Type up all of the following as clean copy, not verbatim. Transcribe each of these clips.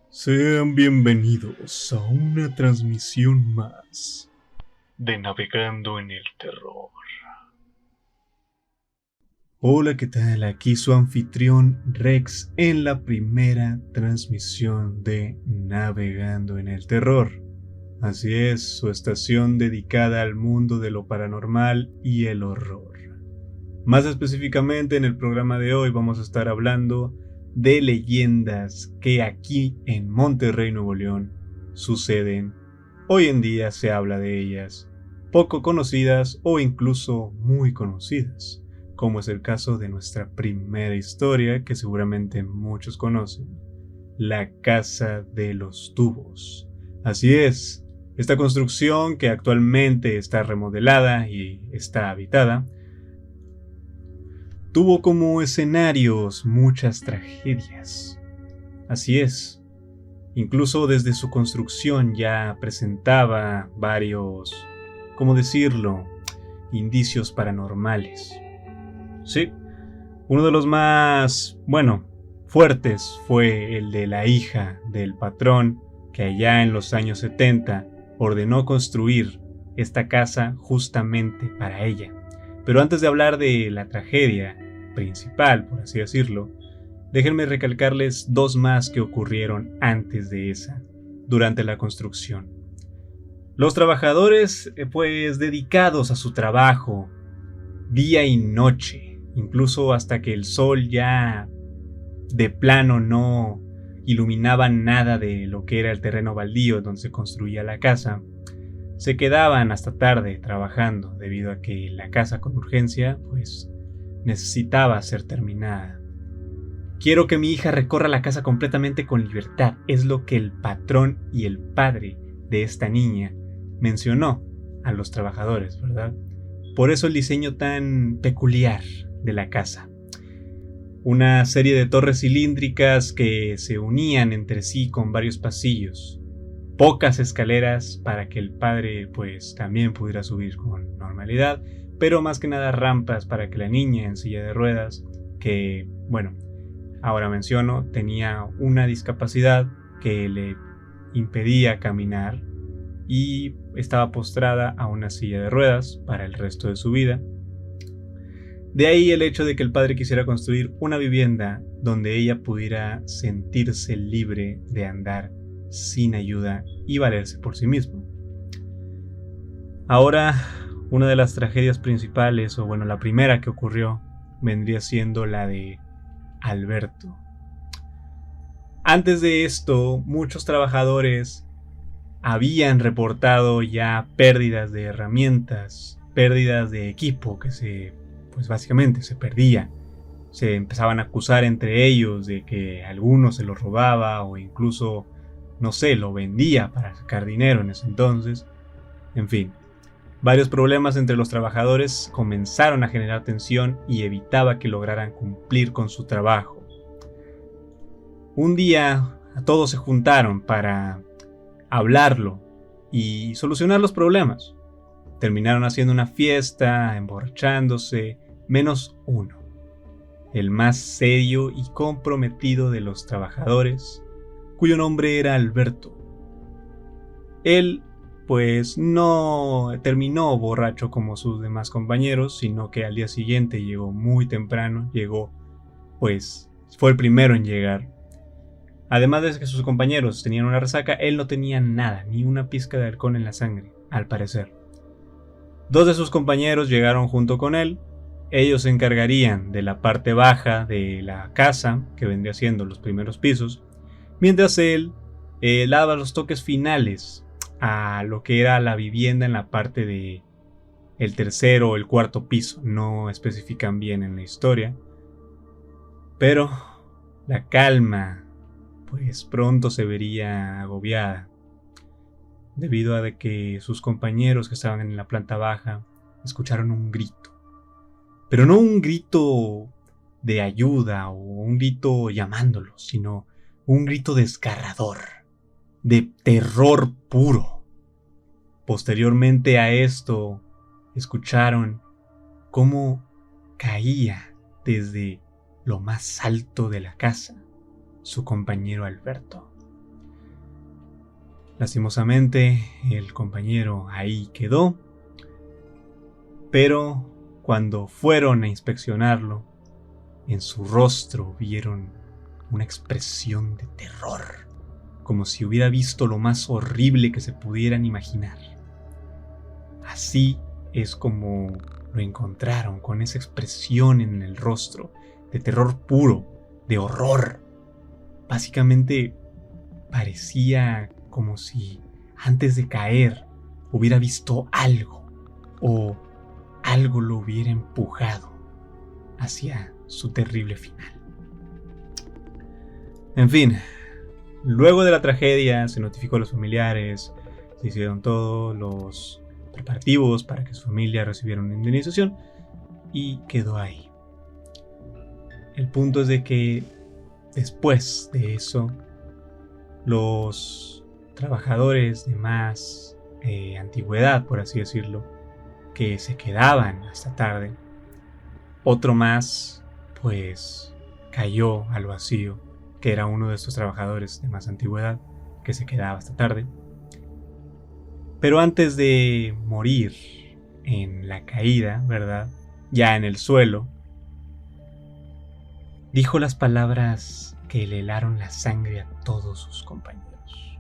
Sean bienvenidos a una transmisión más de Navegando en el Terror. Hola, ¿qué tal? Aquí su anfitrión Rex en la primera transmisión de Navegando en el Terror. Así es, su estación dedicada al mundo de lo paranormal y el horror. Más específicamente, en el programa de hoy vamos a estar hablando de leyendas que aquí en Monterrey, Nuevo León, suceden. Hoy en día se habla de ellas, poco conocidas o incluso muy conocidas, como es el caso de nuestra primera historia que seguramente muchos conocen, la Casa de los Tubos. Así es, esta construcción que actualmente está remodelada y está habitada, tuvo como escenarios muchas tragedias. Así es, incluso desde su construcción ya presentaba varios, ¿cómo decirlo?, indicios paranormales. Sí, uno de los más, fuertes fue el de la hija del patrón que allá en los años 70 ordenó construir esta casa justamente para ella. Pero antes de hablar de la tragedia principal, por así decirlo, déjenme recalcarles dos más que ocurrieron antes de esa, durante la construcción. Los trabajadores, pues dedicados a su trabajo, día y noche, incluso hasta que el sol ya de plano no iluminaba nada de lo que era el terreno baldío donde se construía la casa, se quedaban hasta tarde trabajando debido a que la casa con urgencia pues necesitaba ser terminada. Quiero que mi hija recorra la casa completamente con libertad, es lo que el patrón y el padre de esta niña mencionó a los trabajadores, ¿verdad? Por eso el diseño tan peculiar de la casa. Una serie de torres cilíndricas que se unían entre sí con varios pasillos. Pocas escaleras para que el padre pues también pudiera subir con normalidad, pero más que nada rampas para que la niña en silla de ruedas, que ahora menciono, tenía una discapacidad que le impedía caminar y estaba postrada a una silla de ruedas para el resto de su vida. De ahí el hecho de que el padre quisiera construir una vivienda donde ella pudiera sentirse libre de andar sin ayuda y valerse por sí misma. Ahora, una de las tragedias principales, o la primera que ocurrió, vendría siendo la de Alberto. Antes de esto, muchos trabajadores habían reportado ya pérdidas de herramientas, pérdidas de equipo que básicamente se perdía. Se empezaban a acusar entre ellos de que alguno se lo robaba o incluso, lo vendía para sacar dinero en ese entonces. En fin, varios problemas entre los trabajadores comenzaron a generar tensión y evitaba que lograran cumplir con su trabajo. Un día todos se juntaron para hablarlo y solucionar los problemas. Terminaron haciendo una fiesta, emborrachándose, menos uno, el más serio y comprometido de los trabajadores, cuyo nombre era Alberto. Él pues no terminó borracho como sus demás compañeros, sino que al día siguiente llegó muy temprano, fue el primero en llegar. Además de que sus compañeros tenían una resaca, él no tenía nada, ni una pizca de alcohol en la sangre, al parecer. Dos de sus compañeros llegaron junto con él. Ellos se encargarían de la parte baja de la casa, que vendría siendo los primeros pisos, mientras él daba los toques finales a lo que era la vivienda en la parte de el tercero o el cuarto piso. No especifican bien en la historia, pero la calma pues pronto se vería agobiada debido a de que sus compañeros que estaban en la planta baja escucharon un grito, pero no un grito de ayuda o un grito llamándolos, sino un grito desgarrador, de terror puro. Posteriormente a esto, escucharon cómo caía desde lo más alto de la casa su compañero Alberto. Lastimosamente, el compañero ahí quedó, pero cuando fueron a inspeccionarlo, en su rostro vieron una expresión de terror, como si hubiera visto lo más horrible que se pudieran imaginar. Así es como lo encontraron, con esa expresión en el rostro, de terror puro, de horror. Básicamente parecía como si antes de caer hubiera visto algo, o algo lo hubiera empujado hacia su terrible final. En fin, luego de la tragedia se notificó a los familiares, se hicieron todos los preparativos para que su familia recibiera una indemnización y quedó ahí. El punto es de que después de eso, los trabajadores de más antigüedad, por así decirlo, que se quedaban hasta tarde, otro más pues cayó al vacío, que era uno de estos trabajadores de más antigüedad que se quedaba hasta tarde. Pero antes de morir en la caída, ¿verdad?, ya en el suelo, dijo las palabras que le helaron la sangre a todos sus compañeros.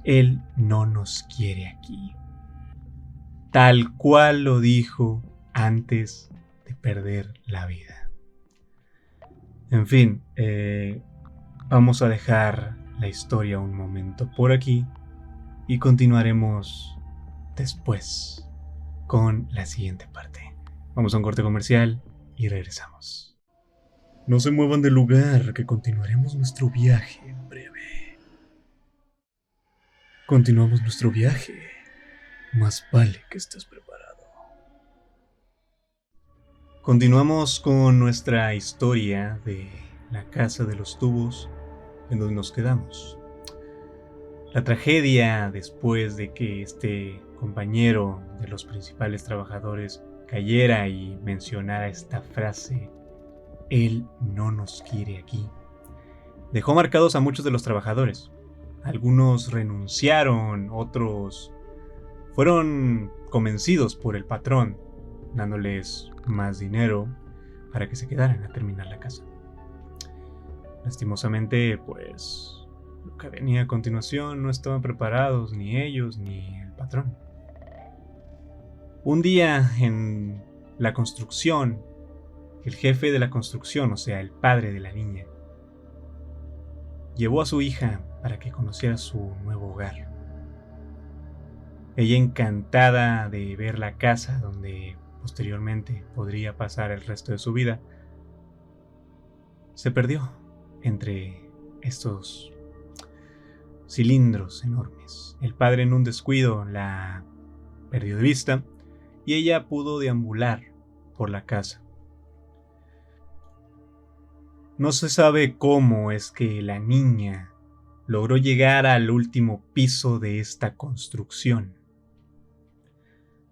Él no nos quiere aquí. Tal cual lo dijo antes de perder la vida. En fin, vamos a dejar la historia un momento por aquí y continuaremos después con la siguiente parte. Vamos a un corte comercial y regresamos. No se muevan del lugar, que continuaremos nuestro viaje en breve. Continuamos nuestro viaje. Más vale que estés preparado. Continuamos con nuestra historia de la casa de los tubos, en donde nos quedamos. La tragedia después de que este compañero de los principales trabajadores cayera y mencionara esta frase, él no nos quiere aquí, dejó marcados a muchos de los trabajadores. Algunos renunciaron, otros fueron convencidos por el patrón, dándoles más dinero para que se quedaran a terminar la casa. Lastimosamente, pues, lo que venía a continuación no estaban preparados ni ellos ni el patrón. Un día en la construcción, el jefe de la construcción, o sea, el padre de la niña, llevó a su hija para que conociera su nuevo hogar. Ella, encantada de ver la casa donde posteriormente podría pasar el resto de su vida, se perdió entre estos cilindros enormes. El padre, en un descuido, la perdió de vista y ella pudo deambular por la casa. No se sabe cómo es que la niña logró llegar al último piso de esta construcción.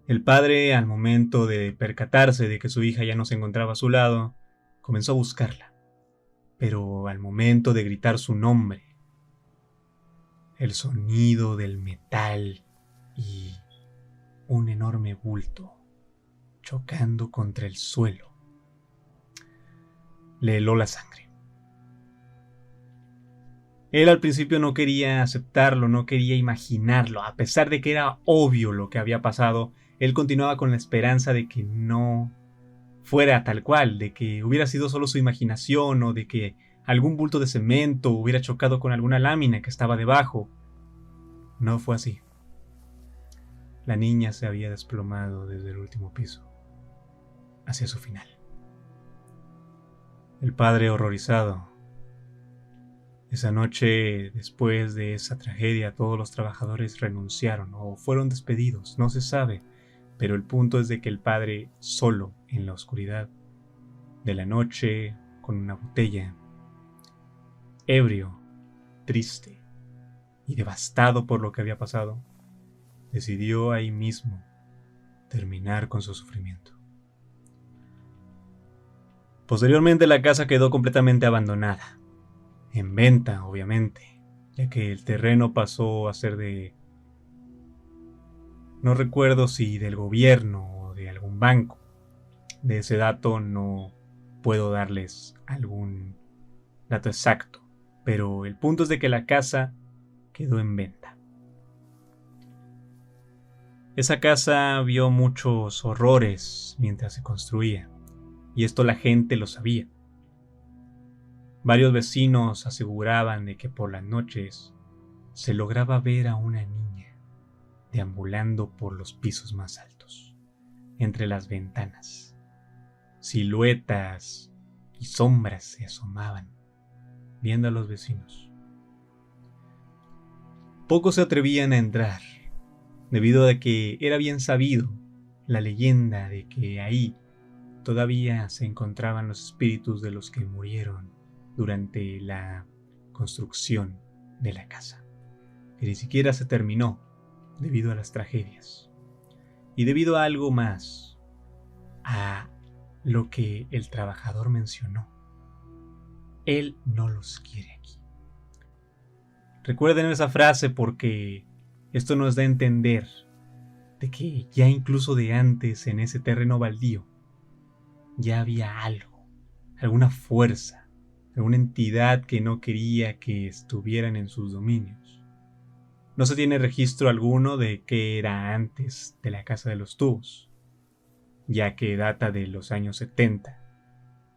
El padre, al momento de percatarse de que su hija ya no se encontraba a su lado, comenzó a buscarla. Pero al momento de gritar su nombre, el sonido del metal y un enorme bulto chocando contra el suelo le heló la sangre. Él al principio no quería aceptarlo, no quería imaginarlo, a pesar de que era obvio lo que había pasado. Él continuaba con la esperanza de que no fuera tal cual, de que hubiera sido solo su imaginación o de que algún bulto de cemento hubiera chocado con alguna lámina que estaba debajo. No fue así. La niña se había desplomado desde el último piso, hacia su final. El padre, horrorizado. Esa noche, después de esa tragedia, todos los trabajadores renunciaron o fueron despedidos, no se sabe, pero el punto es de que el padre, solo en la oscuridad de la noche, con una botella, ebrio, triste y devastado por lo que había pasado, decidió ahí mismo terminar con su sufrimiento. Posteriormente, la casa quedó completamente abandonada, en venta, obviamente, ya que el terreno pasó a ser no recuerdo si del gobierno o de algún banco. De ese dato no puedo darles algún dato exacto, pero el punto es de que la casa quedó en venta. Esa casa vio muchos horrores mientras se construía, y esto la gente lo sabía. Varios vecinos aseguraban de que por las noches se lograba ver a una niña deambulando por los pisos más altos, entre las ventanas. Siluetas y sombras se asomaban, viendo a los vecinos. Pocos se atrevían a entrar, debido a que era bien sabido la leyenda de que ahí todavía se encontraban los espíritus de los que murieron durante la construcción de la casa, que ni siquiera se terminó debido a las tragedias y debido a algo más, a lo que el trabajador mencionó. Él no los quiere aquí. Recuerden esa frase porque esto nos da a entender de que ya incluso de antes en ese terreno baldío ya había algo, alguna fuerza, alguna entidad que no quería que estuvieran en sus dominios. No se tiene registro alguno de qué era antes de la Casa de los Tubos, ya que data de los años 70.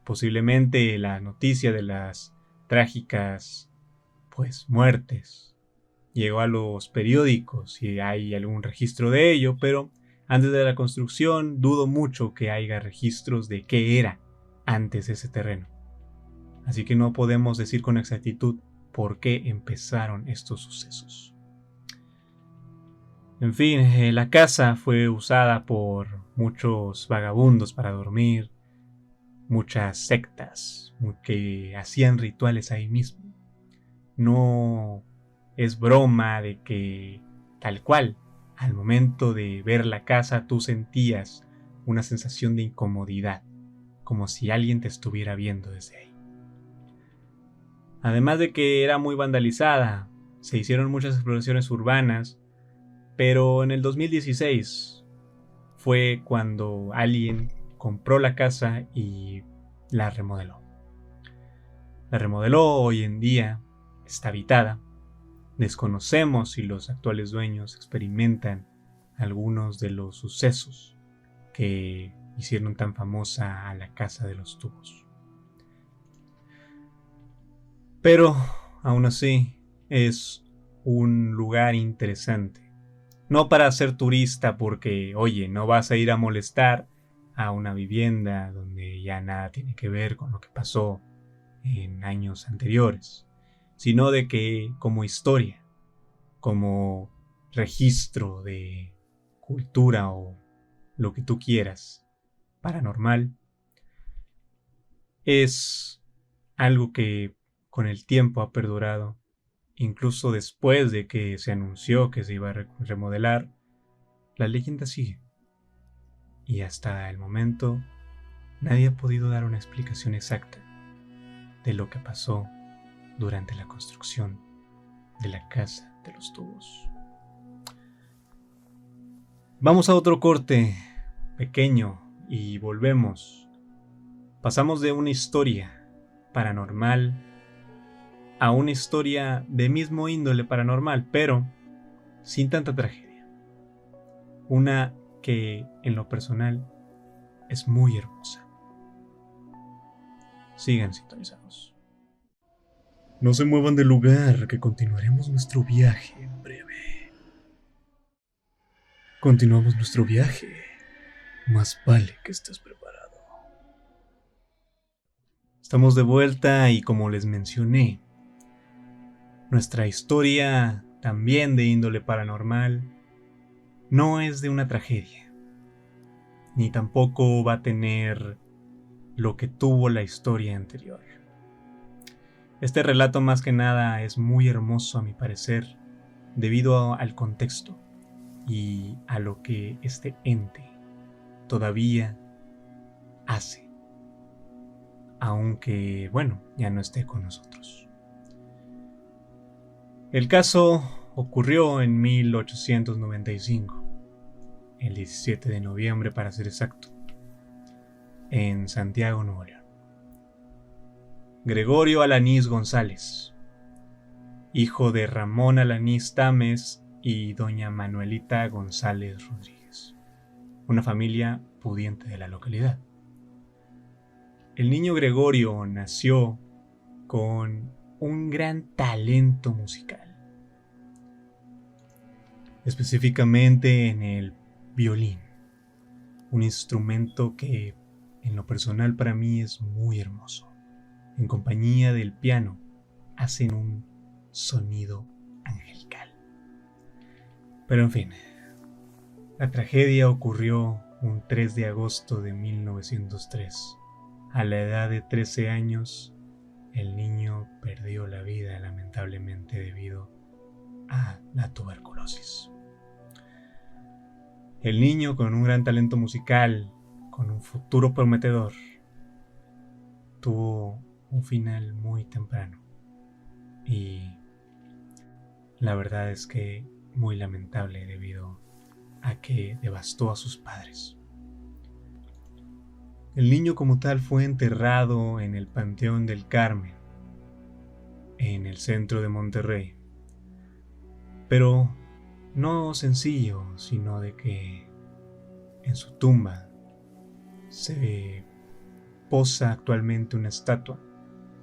Posiblemente la noticia de las trágicas muertes llegó a los periódicos y hay algún registro de ello, pero antes de la construcción dudo mucho que haya registros de qué era antes ese terreno. Así que no podemos decir con exactitud por qué empezaron estos sucesos. En fin, la casa fue usada por muchos vagabundos para dormir, muchas sectas que hacían rituales ahí mismo. No es broma de que tal cual, al momento de ver la casa tú sentías una sensación de incomodidad, como si alguien te estuviera viendo desde ahí. Además de que era muy vandalizada, se hicieron muchas exploraciones urbanas, pero en el 2016 fue cuando alguien compró la casa y la remodeló. La remodeló, hoy en día está habitada. Desconocemos si los actuales dueños experimentan algunos de los sucesos que hicieron tan famosa a la Casa de los Tubos. Pero, aún así, es un lugar interesante. No para ser turista porque, oye, no vas a ir a molestar a una vivienda donde ya nada tiene que ver con lo que pasó en años anteriores, sino de que como historia, como registro de cultura o lo que tú quieras paranormal, es algo que con el tiempo ha perdurado, incluso después de que se anunció que se iba a remodelar. La leyenda sigue y hasta el momento nadie ha podido dar una explicación exacta de lo que pasó durante la construcción de la Casa de los Tubos. Vamos a otro corte pequeño y volvemos. Pasamos de una historia paranormal a una historia de mismo índole paranormal, pero sin tanta tragedia. Una que en lo personal es muy hermosa. Sigan sintonizados. No se muevan del lugar, que continuaremos nuestro viaje en breve. Continuamos nuestro viaje. Más vale que estés preparado. Estamos de vuelta y como les mencioné, nuestra historia, también de índole paranormal, no es de una tragedia, ni tampoco va a tener lo que tuvo la historia anterior. Este relato más que nada es muy hermoso a mi parecer, debido al contexto y a lo que este ente todavía hace, aunque, bueno, ya no esté con nosotros. El caso ocurrió en 1895, el 17 de noviembre para ser exacto, en Santiago, Nuevo León. Gregorio Alanís González, hijo de Ramón Alanís Tames y doña Manuelita González Rodríguez, una familia pudiente de la localidad. El niño Gregorio nació con un gran talento musical, específicamente en el violín, un instrumento que en lo personal para mí es muy hermoso. En compañía del piano hacen un sonido angelical. Pero en fin, la tragedia ocurrió un 3 de agosto de 1903. A la edad de 13 años, el niño perdió la vida lamentablemente debido a la tuberculosis. El niño, con un gran talento musical, con un futuro prometedor, tuvo un final muy temprano. Y la verdad es que muy lamentable debido a que devastó a sus padres. El niño como tal fue enterrado en el Panteón del Carmen, en el centro de Monterrey. Pero no sencillo, sino de que en su tumba se posa actualmente una estatua,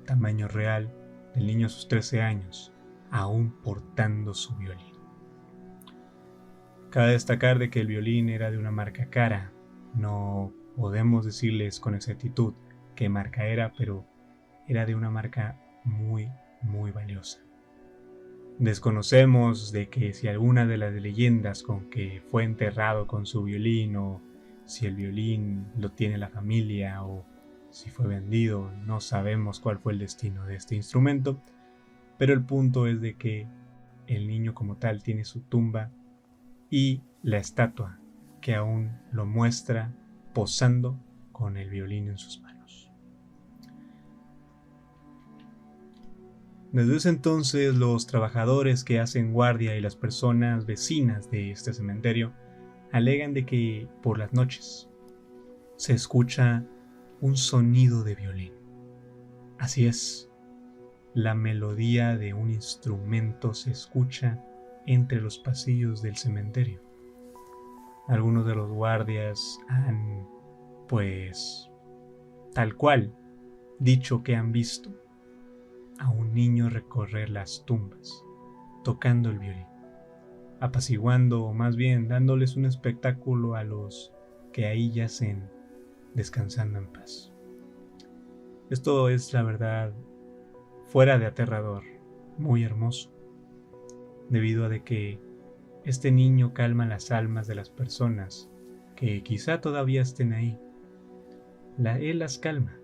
tamaño real, del niño a sus 13 años, aún portando su violín. Cabe destacar de que el violín era de una marca cara. No podemos decirles con exactitud qué marca era, pero era de una marca muy, muy valiosa. Desconocemos de que si alguna de las leyendas con que fue enterrado con su violín, o si el violín lo tiene la familia, o si fue vendido, no sabemos cuál fue el destino de este instrumento, pero el punto es de que el niño como tal tiene su tumba y la estatua que aún lo muestra posando con el violín en sus manos. Desde ese entonces, los trabajadores que hacen guardia y las personas vecinas de este cementerio alegan de que por las noches se escucha un sonido de violín. Así es, la melodía de un instrumento se escucha entre los pasillos del cementerio. Algunos de los guardias han, pues, tal cual, dicho que han visto a un niño recorrer las tumbas, tocando el violín, apaciguando, o más bien dándoles un espectáculo a los que ahí yacen descansando en paz. Esto es, la verdad, fuera de aterrador, muy hermoso, debido a de que este niño calma las almas de las personas que quizá todavía estén ahí. Él las calma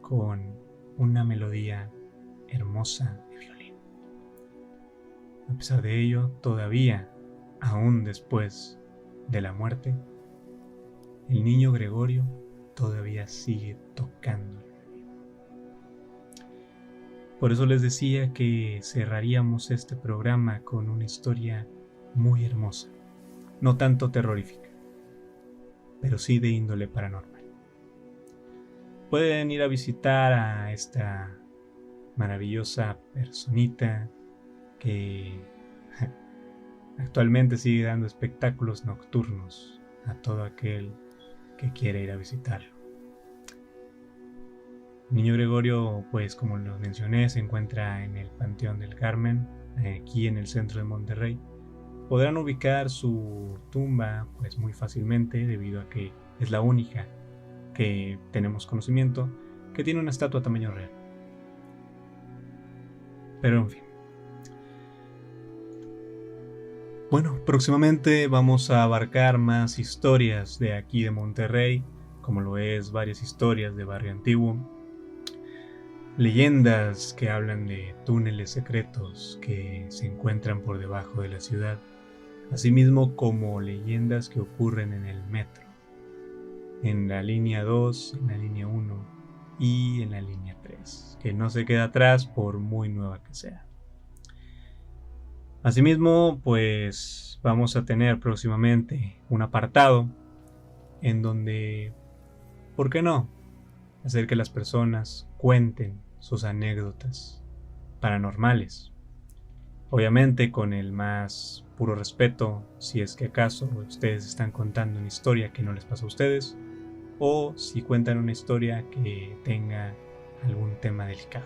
con una melodía hermosa de violín. A pesar de ello, todavía, aún después de la muerte, el niño Gregorio todavía sigue tocando el violín. Por eso les decía que cerraríamos este programa con una historia muy hermosa, no tanto terrorífica, pero sí de índole paranormal. Pueden ir a visitar a esta maravillosa personita que actualmente sigue dando espectáculos nocturnos a todo aquel que quiere ir a visitarlo. El niño Gregorio, pues como lo mencioné, se encuentra en el Panteón del Carmen, aquí en el centro de Monterrey. Podrán ubicar su tumba pues muy fácilmente, debido a que es la única que tenemos conocimiento que tiene una estatua a tamaño real. Pero en fin. Bueno, próximamente vamos a abarcar más historias de aquí de Monterrey, como lo es varias historias de Barrio Antiguo, leyendas que hablan de túneles secretos que se encuentran por debajo de la ciudad, asimismo como leyendas que ocurren en el metro, en la línea 2, en la línea 1 y en la línea 3, que no se queda atrás por muy nueva que sea. Asimismo, pues vamos a tener próximamente un apartado en donde, ¿por qué no?, hacer que las personas cuenten sus anécdotas paranormales. Obviamente con el más puro respeto, si es que acaso ustedes están contando una historia que no les pasó a ustedes, o si cuentan una historia que tenga algún tema delicado.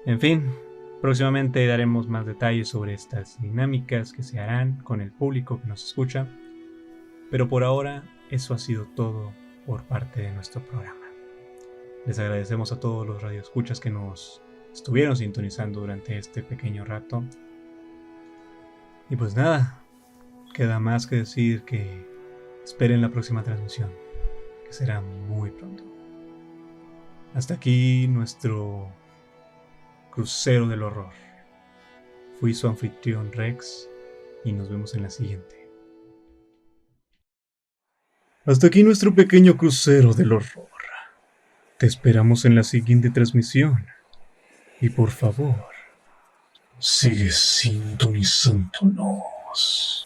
En fin, próximamente daremos más detalles sobre estas dinámicas que se harán con el público que nos escucha, pero por ahora eso ha sido todo por parte de nuestro programa. Les agradecemos a todos los radioescuchas que nos estuvieron sintonizando durante este pequeño rato. Y pues nada, queda más que decir que esperen la próxima transmisión, que será muy pronto. Hasta aquí nuestro crucero del horror. Fui su anfitrión Rex y nos vemos en la siguiente. Hasta aquí nuestro pequeño crucero del horror. Te esperamos en la siguiente transmisión. Y por favor, sigue sintonizándonos.